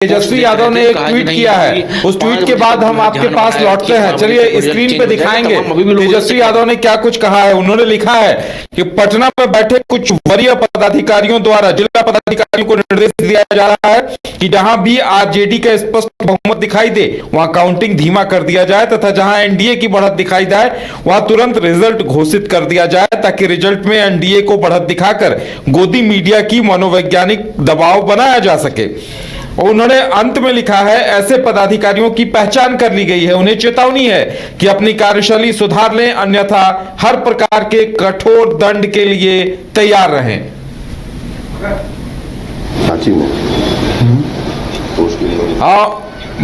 तेजस्वी यादव ने एक ट्वीट किया है। उस ट्वीट के बाद हम आपके पास लौटते हैं। चलिए स्क्रीन पे दिखाएंगे तेजस्वी यादव ने क्या कुछ कहा है। उन्होंने लिखा है कि पटना में बैठे कुछ वरीय पदाधिकारियों द्वारा जिला पदाधिकारियों को निर्देश दिया जा रहा है कि जहां भी आरजेडी का स्पष्ट बहुमत दिखाई दे वहां काउंटिंग धीमा कर दिया जाए तथा जहां एनडीए की बढ़त दिखाई जाए वहां तुरंत रिजल्ट घोषित कर दिया जाए ताकि रिजल्ट में एनडीए को बढ़त दिखाकर गोदी मीडिया की मनोवैज्ञानिक दबाव बनाया जा सके। और उन्होंने अंत में लिखा है, ऐसे पदाधिकारियों की पहचान कर ली गई है, उन्हें चेतावनी है कि अपनी कार्यशैली सुधार लें, अन्यथा हर प्रकार के कठोर दंड के लिए तैयार रहें।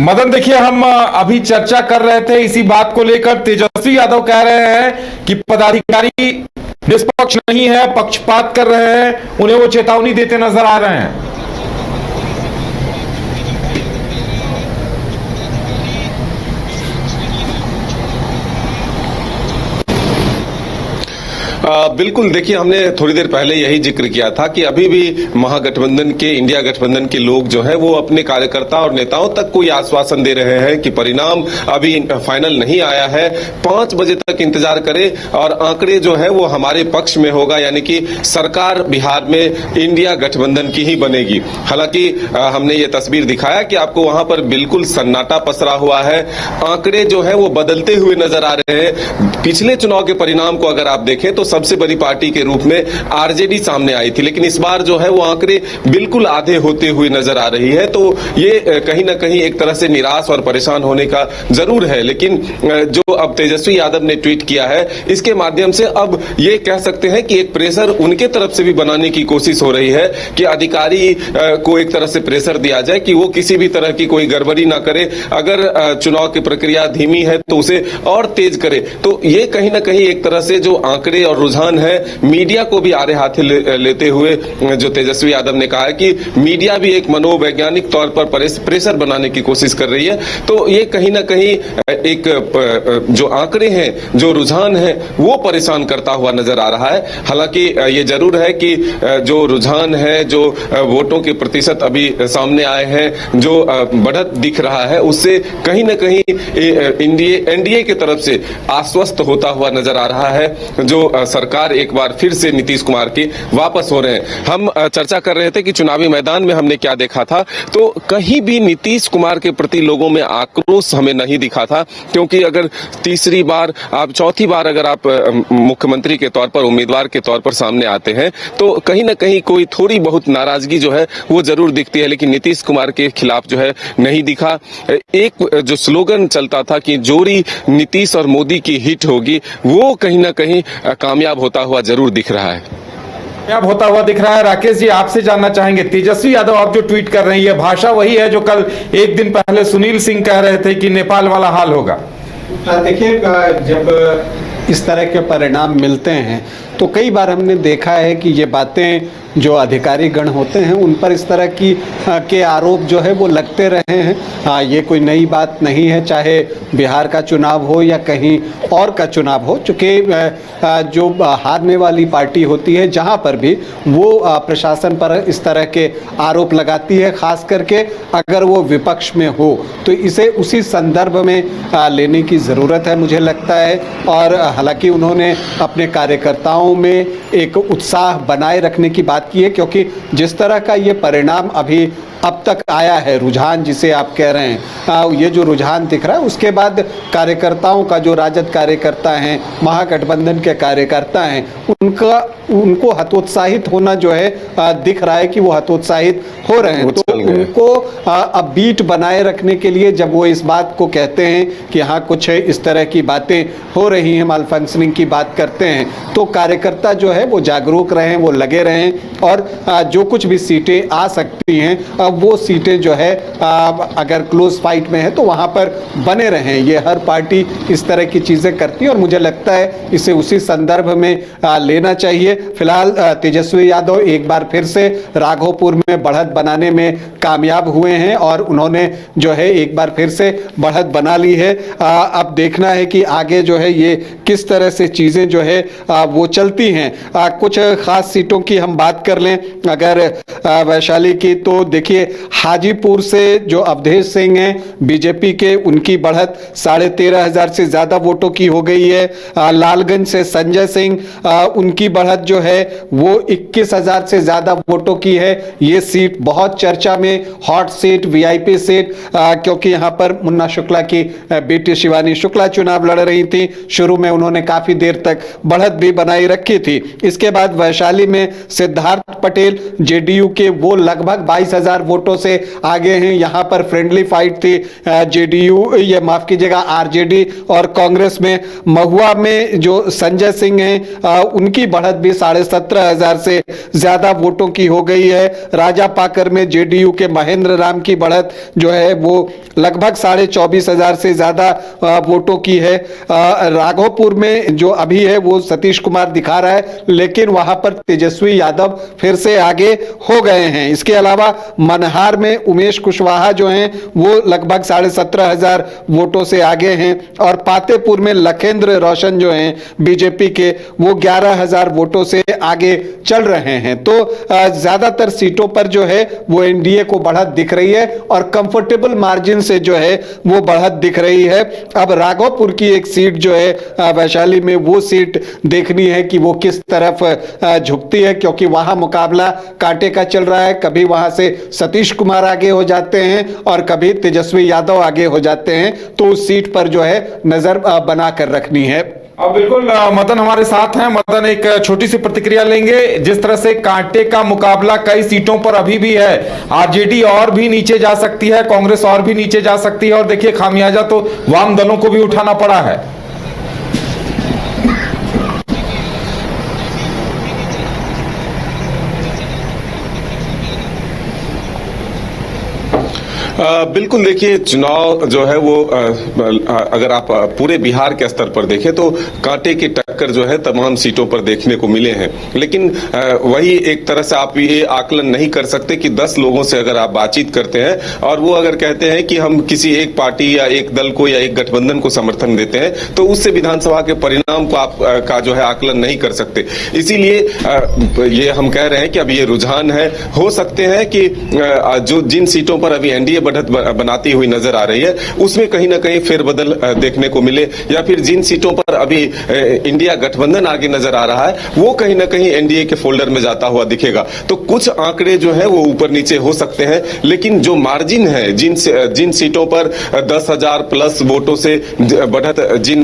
मदन देखिए, हम अभी चर्चा कर रहे थे इसी बात को लेकर। तेजस्वी यादव कह रहे हैं कि पदाधिकारी निष्पक्ष नहीं है, पक्षपात कर रहे हैं, उन्हें वो चेतावनी देते नजर आ रहे हैं। बिल्कुल, देखिए हमने थोड़ी देर पहले यही जिक्र किया था कि अभी भी महागठबंधन के, इंडिया गठबंधन के लोग जो हैं वो अपने कार्यकर्ता और नेताओं तक कोई आश्वासन दे रहे हैं कि परिणाम अभी फाइनल नहीं आया है, 5 बजे तक इंतजार करें और आंकड़े जो है वो हमारे पक्ष में होगा, यानी कि सरकार बिहार में इंडिया गठबंधन की ही बनेगी। हालांकि हमने ये तस्वीर दिखाया कि आपको वहां पर बिल्कुल सन्नाटा पसरा हुआ है, आंकड़े जो है वो बदलते हुए नजर आ रहे हैं। पिछले चुनाव के परिणाम को अगर आप देखें तो सबसे बड़ी पार्टी के रूप में आरजेडी सामने आई थी, लेकिन इस बार जो है वो आंकड़े बिल्कुल आधे होते हुए नजर आ रही है। तो ये कहीं ना कहीं एक तरह से निराश और परेशान होने का जरूर है। लेकिन जो अब तेजस्वी यादव ने ट्वीट किया है, इसके माध्यम से अब ये कह सकते हैं कि एक प्रेशर उनके तरफ से भी बनाने की कोशिश हो रही है कि अधिकारी को एक तरह से प्रेशर दिया जाए कि वो किसी भी तरह की कोई गड़बड़ी ना करे, अगर चुनाव की प्रक्रिया धीमी है तो उसे और तेज करे। तो ये कहीं ना कहीं एक तरह से जो आंकड़े और रुझान है, मीडिया को भी आड़े हाथे लेते हुए जो तेजस्वी यादव ने कहा है कि मीडिया भी एक मनोवैज्ञानिक तौर पर प्रेशर बनाने की कोशिश कर रही है। तो ये कहीं ना कहीं एक जो आंकड़े हैं, जो रुझान है, वो परेशान करता हुआ नजर आ रहा है। हालांकि ये जरूर है कि जो रुझान है, जो वोटों के प्रतिशत अभी सामने आए हैं, जो बढ़त दिख रहा है, उससे कहीं ना कहीं एनडीए की तरफ से आश्वस्त होता हुआ नजर आ रहा है। जो सरकार एक बार फिर से नीतीश कुमार के वापस हो रहे हैं। हम चर्चा कर रहे थे कि चुनावी मैदान में हमने क्या देखा था, तो कहीं भी नीतीश कुमार के प्रति लोगों में आक्रोश हमें नहीं दिखा था, क्योंकि अगर तीसरी बार, आप चौथी बार अगर आप मुख्यमंत्री के तौर पर, उम्मीदवार के तौर पर सामने आते हैं तो कहीं ना कहीं कोई थोड़ी बहुत नाराजगी जो है वो जरूर दिखती है, लेकिन नीतीश कुमार के खिलाफ जो है नहीं दिखा। एक जो स्लोगन चलता था कि जोड़ी नीतीश और मोदी की हिट होगी, वो कहीं ना कहीं कामयाब होता हुआ जरूर दिख रहा है। कामयाब होता हुआ दिख रहा है। राकेश जी, आपसे जानना चाहेंगे, तेजस्वी यादव आप जो ट्वीट कर रहे हैं, ये भाषा वही है जो कल एक दिन पहले सुनील सिंह कह रहे थे कि नेपाल वाला हाल होगा? देखिए, जब इस तरह के परिणाम मिलते हैं तो कई बार हमने देखा है कि ये बातें जो अधिकारी गण होते हैं उन पर इस तरह की के आरोप जो है वो लगते रहे हैं। ये कोई नई बात नहीं है, चाहे बिहार का चुनाव हो या कहीं और का चुनाव हो, चूँकि जो हारने वाली पार्टी होती है जहाँ पर भी वो प्रशासन पर इस तरह के आरोप लगाती है, खास करके अगर वो विपक्ष में हो, तो इसे उसी संदर्भ में लेने की ज़रूरत है मुझे लगता है। और हालांकि उन्होंने अपने कार्यकर्ताओं में एक उत्साह बनाए रखने की बात की है, क्योंकि जिस तरह का ये परिणाम अभी अब तक आया है, रुझान जिसे आप कह रहे हैं, ये जो रुझान दिख रहा है, उसके बाद कार्यकर्ताओं का, जो राजद कार्यकर्ता हैं, महागठबंधन के कार्यकर्ता हैं, उनको हतोत्साहित होना जो है दिख रहा है कि वो हतोत्साहित हो रहे हैं। तो उनको अब बीट बनाए रखने के लिए जब वो इस बात को कहते हैं कि हाँ कुछ इस तरह की बातें हो रही हैं, माल फंक्शनिंग की बात करते हैं, तो कार्यकर्ता जो है वो जागरूक रहें, वो लगे रहें और जो कुछ भी सीटें आ सकती हैं वो सीटें जो है अगर क्लोज फाइट में है तो वहाँ पर बने रहें। ये हर पार्टी इस तरह की चीज़ें करती है और मुझे लगता है इसे उसी संदर्भ में लेना चाहिए। फिलहाल तेजस्वी यादव एक बार फिर से राघोपुर में बढ़त बनाने में कामयाब हुए हैं और उन्होंने जो है एक बार फिर से बढ़त बना ली है। अब देखना है कि आगे जो है ये किस तरह से चीज़ें जो है वो चलती हैं। कुछ खास सीटों की हम बात कर लें अगर वैशाली की, तो देखिए देखिए हाजीपुर से जो अवधेश सिंह हैं बीजेपी के, उनकी बढ़त 13,500 से ज्यादा वोटों की हो गई है। लालगंज से संजय सिंह, उनकी बढ़त जो है वो 21,000 से ज्यादा वोटों की है। ये सीट बहुत चर्चा में, हॉट सीट, वीआईपी सीट, क्योंकि यहां पर मुन्ना शुक्ला की बेटी शिवानी शुक्ला चुनाव लड़ रही थी। शुरू में उन्होंने काफी देर तक बढ़त भी बनाई रखी थी। इसके बाद वैशाली में सिद्धार्थ पटेल जेडीयू के, वो लगभग 22,000 वोटों से आगे हैं। यहां पर फ्रेंडली फाइट थी जेडीयू, ये माफ कीजिएगा आरजेडी और कांग्रेस में। महुआ में जो संजय सिंह हैं उनकी बढ़त भी 17,500 से ज्यादा वोटों की हो गई है। राजा पाकर में जेडीयू के महेंद्र राम की बढ़त जो है वो लगभग 24,500 से ज्यादा वोटों की है। राघोपुर में जो अभी है वो सतीश कुमार दिखा रहा है, लेकिन वहां पर तेजस्वी यादव फिर से आगे हो गए हैं। इसके अलावा मनहार में उमेश कुशवाहा जो हैं वो लगभग 17,500 वोटों से आगे हैं। और पातेपुर में लखेंद्र रोशन जो हैं बीजेपी के, वो 11,000 वोटों से आगे चल रहे हैं। तो ज्यादातर सीटों पर जो है वो एनडीए को बढ़त दिख रही है और कंफर्टेबल मार्जिन से जो है वो बढ़त दिख रही है। अब राघोपुर की एक सीट जो है वैशाली में, वो सीट देखनी है कि वो किस तरफ झुकती है, क्योंकि वहां मुकाबला कांटे का चल रहा है। कभी वहां से सतीश कुमार आगे हो जाते हैं और कभी तेजस्वी यादव आगे हो जाते हैं। तो उस सीट पर जो है नजर बनाकर रखनी है। अब बिल्कुल मदन हमारे साथ हैं। मदन, एक छोटी सी प्रतिक्रिया लेंगे। जिस तरह से कांटे का मुकाबला कई सीटों पर अभी भी है, आरजेडी और भी नीचे जा सकती है, कांग्रेस और भी नीचे जा सकती है, और देखिए खामियाजा तो वाम दलों को भी उठाना पड़ा है। बिल्कुल, देखिए चुनाव जो है वो अगर आप पूरे बिहार के स्तर पर देखें तो कांटे की टक्कर जो है तमाम सीटों पर देखने को मिले हैं। लेकिन वही एक तरह से आप ये आकलन नहीं कर सकते कि 10 लोगों से अगर आप बातचीत करते हैं और वो अगर कहते हैं कि हम किसी एक पार्टी या एक दल को या एक गठबंधन को समर्थन देते हैं, तो उससे विधानसभा के परिणाम को आप का जो है आकलन नहीं कर सकते। इसीलिए ये हम कह रहे हैं कि अब ये रुझान है। हो सकते हैं कि जो जिन सीटों पर अभी एनडीए बढ़त बनाती हुई नजर आ रही है, उसमें कहीं ना कहीं फेरबदल देखने को मिले, या फिर जिन सीटों पर अभी इंडिया गठबंधन आगे नजर आ रहा है वो कहीं ना कहीं एनडीए के फोल्डर में जाता हुआ दिखेगा। तो कुछ आंकड़े जो है वो ऊपर नीचे हो सकते हैं, लेकिन जो मार्जिन है जिन सीटों पर 10,000 प्लस वोटों से बढ़त जिन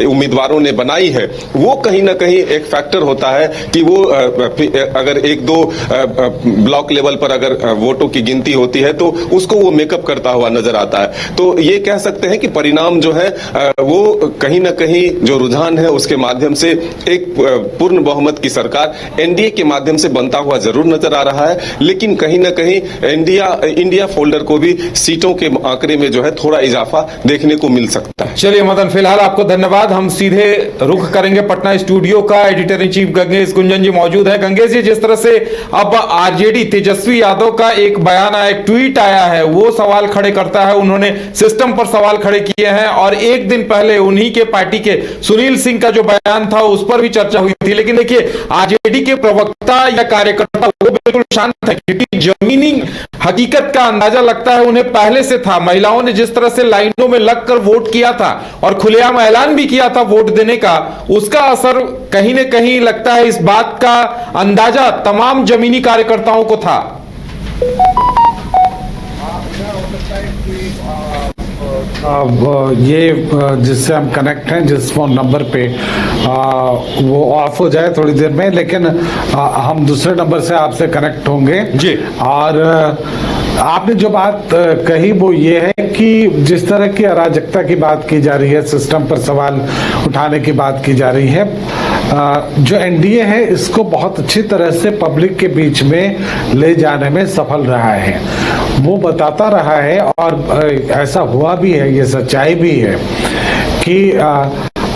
उम्मीदवारों ने बनाई है, वो कहीं ना कहीं एक फैक्टर होता है कि वो अगर एक दो ब्लॉक लेवल पर अगर वोटों की गिनती होती है तो उसको वो मेकअप करता हुआ नजर आता है। तो ये कह सकते हैं कि परिणाम जो है वो कहीं ना कहीं जो रुझान है उसके माध्यम से एक पूर्ण बहुमत की सरकार एनडीए के माध्यम से बनता हुआ जरूर नजर आ रहा है, लेकिन कहीं ना कहीं इंडिया फोल्डर को भी सीटों के आंकड़े में जो है थोड़ा इजाफा देखने को मिल सकता है। चलिए मदन, फिलहाल आपको धन्यवाद। हम सीधे रुख करेंगे पटना स्टूडियो का। Editor in chief Gangesh Gunjan ji मौजूद है। गंगेश जी, जिस तरह से अब आरजेडी तेजस्वी यादव का एक बयान आया, एक ट्वीट आया है, वो सवाल खड़े करता है। उन्होंने सिस्टम पर सवाल खड़े किए हैं और एक दिन पहले उन्हीं के पार्टी के सुनील सिंह का जो बयान था उस पर भी चर्चा हुई थी। लेकिन देखिए आरजेडी के प्रवक्ता या कार्यकर्ता वो बिल्कुल शांत है, क्योंकि जमीनी हकीकत का अंदाजा लगता है उन्हें पहले से था। महिलाओं ने जिस तरह से लाइनों में लगकर वोट किया था और खुलेआम ऐलान भी किया था वोट देने का, उसका असर कहीं न कहीं लगता है, इस बात का अंदाजा तमाम जमीनी कार्यकर्ताओं को था। ये जिससे हम कनेक्ट हैं, जिस फोन नंबर पे वो ऑफ हो जाए थोड़ी देर में, लेकिन हम दूसरे नंबर से आपसे कनेक्ट होंगे जी। और आपने जो बात कही वो ये है कि जिस तरह की अराजकता की बात की जा रही है, सिस्टम पर सवाल उठाने की बात की जा रही है, जो एनडीए है इसको बहुत अच्छी तरह से पब्लिक के बीच में ले जाने में सफल रहा है। वो बताता रहा है और ऐसा हुआ भी है, ये सच्चाई भी है कि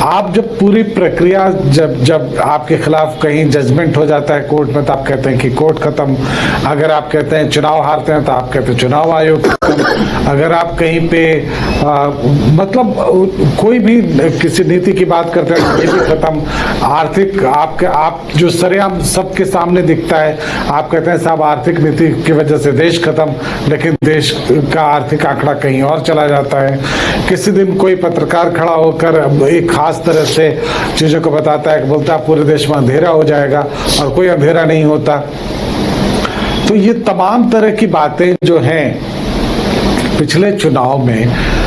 आप जब पूरी प्रक्रिया जब आपके खिलाफ कहीं जजमेंट हो जाता है कोर्ट में, तो आप कहते हैं कि कोर्ट खत्म। अगर आप कहते हैं चुनाव हारते हैं तो आप कहते हैं चुनाव आयोग खत्म। अगर आप कहीं पे मतलब कोई भी किसी नीति की बात करते हैं तो नीति खत्म। आर्थिक आप जो सरेआम सबके सामने दिखता है, आप कहते हैं साहब आर्थिक नीति की वजह से देश खत्म, लेकिन देश का आर्थिक आंकड़ा कहीं और चला जाता है। किसी दिन कोई पत्रकार खड़ा होकर एक खास तरह से चीजों को बताता है, बोलता है पूरे देश में अंधेरा हो जाएगा, और कोई अंधेरा नहीं होता। तो ये तमाम तरह की बातें जो हैं पिछले चुनाव में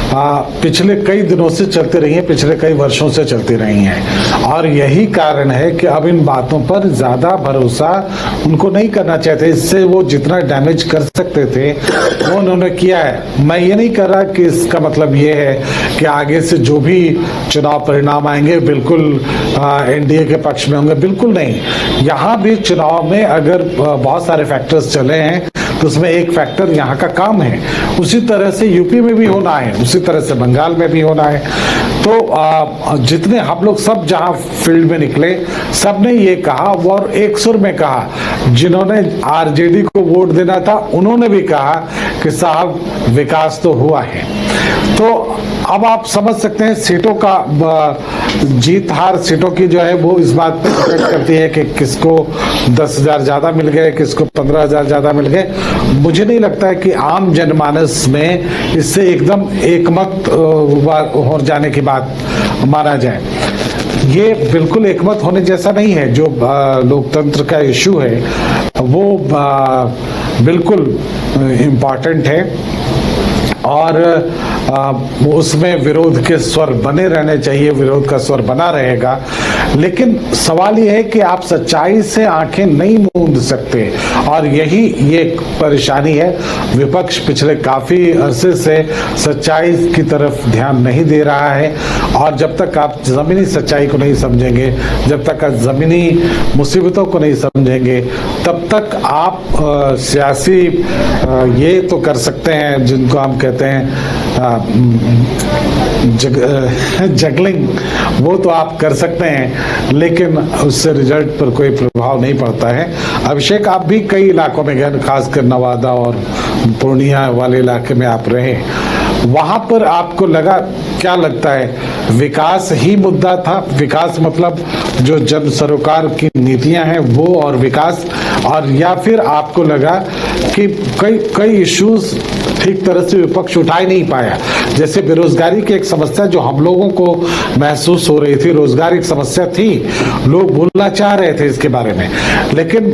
पिछले कई दिनों से चलती रही हैं, पिछले कई वर्षों से चलती रही हैं, और यही कारण है कि अब इन बातों पर ज्यादा भरोसा उनको नहीं करना चाहते। इससे वो जितना डैमेज कर सकते थे वो उन्होंने किया है। मैं ये नहीं कर रहा कि इसका मतलब ये है कि आगे से जो भी चुनाव परिणाम आएंगे बिल्कुल एनडीए के पक्ष में होंगे, बिल्कुल नहीं। यहाँ भी चुनाव में अगर बहुत सारे फैक्टर्स चले हैं तो उसमें एक फैक्टर यहाँ का काम है। उसी तरह से यूपी में भी होना है, उसी तरह से बंगाल में भी होना है। तो जितने हम लोग सब जहाँ फील्ड में निकले, सबने ये कहा और एक सुर में कहा, जिन्होंने आरजेडी को वोट देना था उन्होंने भी कहा कि साहब विकास तो हुआ है। तो अब आप समझ सकते हैं सीटों का जीत हार सीटों की जो है वो इस बात पर डिपेंड करती है कि किसको 10,000 ज्यादा मिल गए, किसको 15,000 ज्यादा मिल गए। मुझे नहीं लगता है कि आम जनमानस में इससे एकदम एकमत हो जाने की बात माना जाए। ये बिल्कुल एकमत होने जैसा नहीं है। जो लोकतंत्र का इशू है वो बिल्कुल इम्पॉर्टेंट है, और उसमें विरोध के स्वर बने रहने चाहिए, विरोध का स्वर बना रहेगा। लेकिन सवाल यह है कि आप सच्चाई से आंखें नहीं मूंद सकते, और यही ये परेशानी है। विपक्ष पिछले काफी अरसे से सच्चाई की तरफ ध्यान नहीं दे रहा है, और जब तक आप जमीनी सच्चाई को नहीं समझेंगे, जब तक आप जमीनी मुसीबतों को नहीं समझेंगे, तब तक आप सियासी ये तो कर सकते हैं जिनको हम कहते हैं जगलिंग, वो तो आप कर सकते हैं, लेकिन उससे रिजल्ट पर कोई प्रभाव नहीं पड़ता है। अभिषेक, आप भी कई इलाकों में गए, खासकर नवादा और पूर्णिया वाले इलाके में आप रहे, वहां पर आपको लगा, क्या लगता है, विकास ही मुद्दा था? विकास मतलब जो जन सरोकार की नीतियां हैं वो और विकास, और या फिर आपको लगा कि कई इश्यूज ठीक तरह से विपक्ष उठा ही नहीं पाया? जैसे बेरोजगारी की एक समस्या जो हम लोगों को महसूस हो रही थी, रोजगार एक समस्या थी, लोग बोलना चाह रहे थे इसके बारे में, लेकिन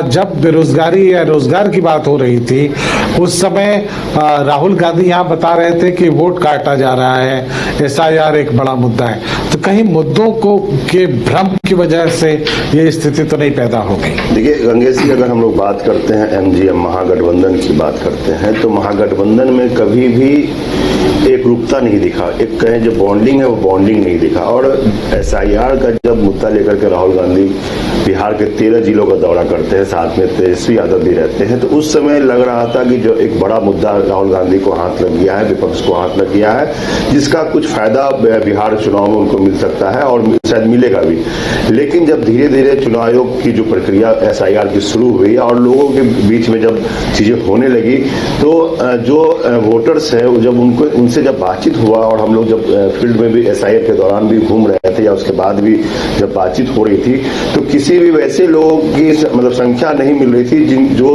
जब बेरोजगारी या रोजगार की बात हो रही थी उस समय राहुल गांधी यहाँ बता रहे थे कि वोट काटा जा रहा है, एसआईआर एक बड़ा मुद्दा है। तो कहीं मुद्दों को के भ्रम की वजह से ये स्थिति तो नहीं पैदा हो गई? देखिए गंगेश जी, अगर हम लोग बात करते हैं एमजीएम महागठबंधन की बात करते हैं, तो महागठबंधन में कभी भी एक रूपता नहीं दिखा, एक कहें जो बॉन्डिंग है वो बॉन्डिंग नहीं दिखा। और एसआईआर का जब मुद्दा लेकर के राहुल गांधी बिहार के 13 जिलों का दौरा करते हैं, साथ में तेजस्वी यादव भी रहते हैं, तो उस समय लग रहा था कि जो एक बड़ा मुद्दा राहुल गांधी को हाथ लग गया है, विपक्ष को हाथ लग गया है, जिसका कुछ फायदा बिहार चुनाव में उनको मिल सकता है और शायद मिलेगा भी। लेकिन जब धीरे धीरे चुनाव आयोग की जो प्रक्रिया एसआईआर की शुरू हुई और लोगों के बीच में जब चीजें होने लगी, तो जो वोटर्स है जब उनसे जब बातचीत हुआ, और हम लोग जब फील्ड में भी एसआईआर के दौरान भी घूम रहे थे या उसके बाद भी जब बातचीत हो रही थी, तो किसी भी वैसे लोगों की मतलब संख्या नहीं मिल रही थी जो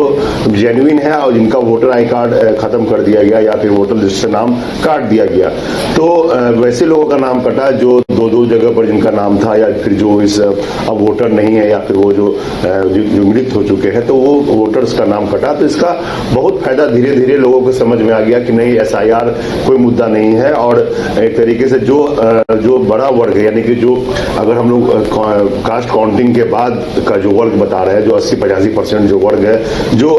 जेन्युइन है और जिनका वोटर आई कार्ड खत्म कर दिया गया या फिर वोटर लिस्ट से नाम काट दिया गया। तो वैसे लोगों का नाम कटा जो दो जगह पर जिनका नाम था, या फिर जो इस अब वोटर नहीं है, या फिर वो जो मृत हो चुके हैं, तो वो वोटर्स का नाम कटा। तो इसका बहुत फायदा धीरे धीरे लोगों को समझ में आ गया कि नहीं, एसआईआर कोई मुद्दा नहीं है। और एक तरीके से जो बड़ा वर्ग है, यानी कि जो अगर हम लोग कास्ट काउंटिंग के बाद बाद का जो वर्ग बता रहे हैं, जो 80-85% जो वर्ग है, जो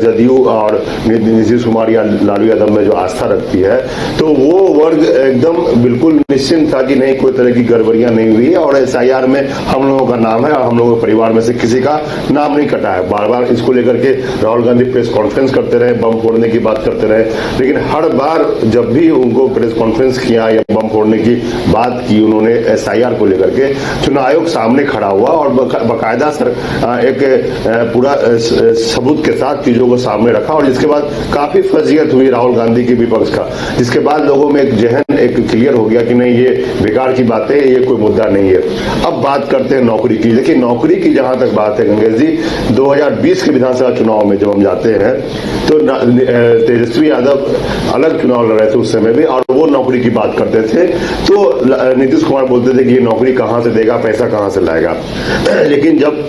जदयू और नीतीश कुमार या लालू यादव में जो आस्था रखती है, तो वो वर्ग एकदम बिल्कुल निश्चिंत था कि नहीं, कोई तरह की गड़बड़ियां नहीं हुई है और SIR में हम लोगों का नाम है और हम लोगों के परिवार में से किसी का नाम नहीं कटा है। बार बार इसको लेकर के राहुल गांधी प्रेस कॉन्फ्रेंस करते रहे, बम फोड़ने की बात करते रहे, लेकिन हर बार जब भी उनको प्रेस कॉन्फ्रेंस किया या बम फोड़ने की बात की उन्होंने SIR को लेकर के, चुनाव आयोग सामने खड़ा हुआ और बाकायदा एक पूरा सबूत के साथ चीजों को सामने रखा और जिसके बाद काफी फजीयत हुई राहुल गांधी के विपक्ष का, जिसके बाद लोगों में एक जहन एक क्लियर हो गया कि नहीं, ये बेकार की बात है, ये कोई मुद्दा नहीं है। अब बात करते हैं नौकरी की। देखिए, नौकरी की जहां तक बात है गंगेश जी, 2020 के विधानसभा चुनाव में जब हम जाते हैं तो तेजस्वी यादव अलग चुनाव लड़ रहे थे उस समय भी और वो नौकरी की बात करते थे, तो नीतीश कुमार बोलते थे कि ये नौकरी कहां से देगा, पैसा कहां से लाएगा। लेकिन जब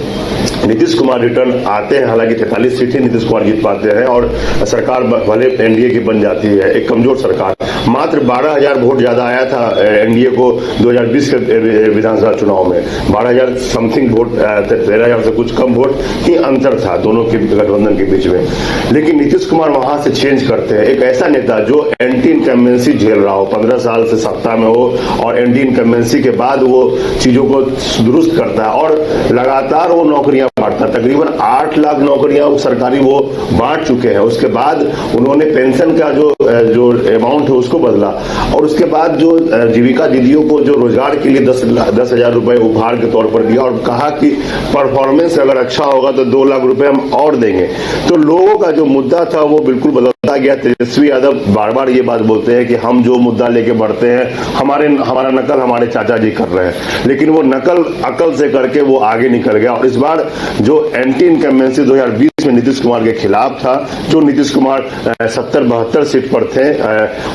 नीतीश कुमार रिटर्न आते हैं, हालांकि 43 सीटें नीतीश कुमार जीत पाते हैं और सरकार भले NDA की बन जाती है, एक कमजोर सरकार, मात्र 12,000 वोट ज्यादा आया था NDA को 2020 के विधानसभा चुनाव में, 12,000 समथिंग वोट, 13,000 से कुछ कम वोट ही अंतर था दोनों के गठबंधन के बीच में। लेकिन नीतीश कुमार वहां से चेंज करते हैं, एक ऐसा नेता जो एंटी इनकम्बेंसी झेल रहा हो, 15 साल से सत्ता में हो और एंटी इनकम्बेंसी के बाद वो चीजों को दुरुस्त करता है और लगातार वो नौकरियां बांटता, तकरीबन 8 लाख नौकरियां सरकारी वो बांट चुके हैं। उसके बाद उन्होंने पेंशन का जो अमाउंट है उसको बदला और उसके बाद जो जीविका दीदियों को जो रोजगार के लिए 10,000 रुपए उपहार के तौर पर दिया और कहा कि परफॉर्मेंस अगर अच्छा होगा तो 2 लाख रुपए हम और देंगे। तो लोगों का जो मुद्दा था वो बिल्कुल बदलता गया। तेजस्वी यादव बार बार ये बात बोलते हैं कि हम जो मुद्दा लेके बढ़ते हैं हमारा नकल हमारे चाचा जी कर रहे हैं, लेकिन वो नकल अकल से करके वो आगे निकल गया और इस बार जो एंटी इनकम्बेंसी 2020 में नीतीश कुमार के खिलाफ था, जो नीतीश कुमार 70-72 सीट पर थे,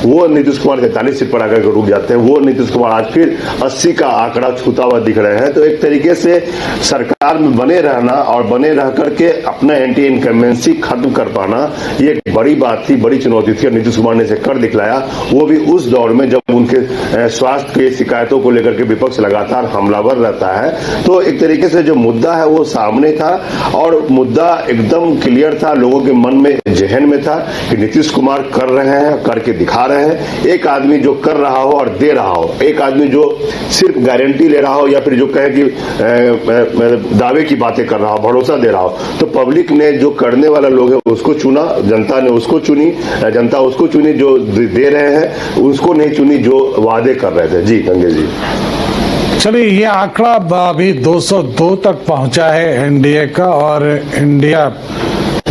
वो नीतीश कुमार 43 सीट पर आकर के रुक जाते हैं, वो नीतीश कुमार आज फिर 80 का आंकड़ा छूता हुआ दिख रहे हैं। तो एक तरीके से सरकार में बने रहना और बने रह करके अपना एंटी इनकम्बेंसी खत्म कर पाना, ये एक बड़ी बात थी, बड़ी चुनौती थी और नीतीश कुमार ने इसे कर दिखलाया, वो भी उस दौर में जब उनके स्वास्थ्य के शिकायतों को लेकर के विपक्ष लगातार हमलावर रहता है। तो एक तरीके से जो मुद्दा है वो सामने था और मुद्दा एकदम क्लियर था, लोगों के मन में जहन में था कि नीतीश कुमार कर रहे हैं, करके दिखा रहे हैं। एक आदमी जो कर रहा हो और दे रहा हो, एक आदमी जो सिर्फ गारंटी ले रहा हो या फिर जो कहे कि दावे की बातें कर रहा हो, भरोसा दे रहा हो, तो पब्लिक ने जो करने वाला लोग है उसको चुना, जनता ने उसको चुनी, जनता उसको चुनी जो दे रहे हैं, उसको नहीं चुनी जो वादे कर रहे थे। जी गंगेश जी, चलिए, ये आंकड़ा अभी 202 तक पहुंचा है एनडीए का और इंडिया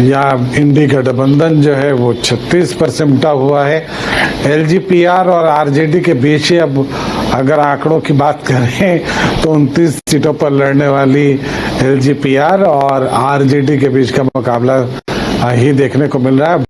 या इंडी गठबंधन जो है वो 36 पर सिमटा हुआ है। LGPR और RJD के बीच ही अब अगर आंकड़ों की बात करें तो 29 सीटों पर लड़ने वाली LGPR और RJD के बीच का मुकाबला ही देखने को मिल रहा है।